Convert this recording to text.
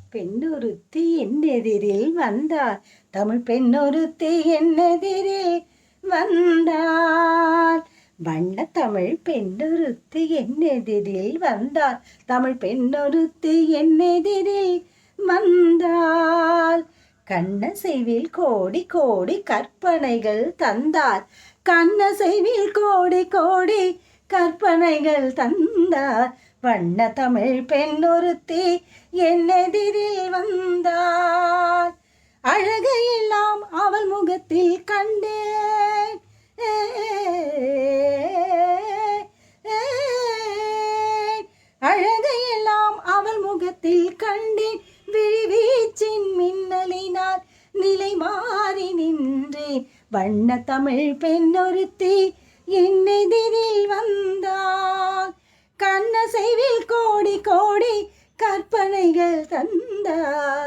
பெண்ணொருத்தி என்னெதிரில் வந்தார். தமிழ் பெண்ணொருத்தி என்னெதிரில் வந்தார். வண்ண தமிழ் பெண்ணொருத்தி என்னெதிரில் வந்தார். தமிழ் பெண்ணொருத்தி என்னெதிரில் வந்தார். கண்ணசைவில் கோடி கோடி கற்பனைகள் தந்தார். கண்ணசைவில் கோடி கோடி கற்பனைகள் தந்தார். வண்ண தமிழ் பெண்ணொருத்தி என்னெதிரில் வந்தார். அழகையெல்லாம் அவள் முகத்தில் கண்டேன். அழகையெல்லாம் அவள் முகத்தில் கண்டேன். விழிவீச்சின் மின்னலினால் நிலை மாறி நின்றேன். வண்ண தமிழ் பெண்ணொருத்தி என்னெதிரில் வந்தார். கண்ணசைவில் கோடி கோடி கற்பனைகள் தந்தார்.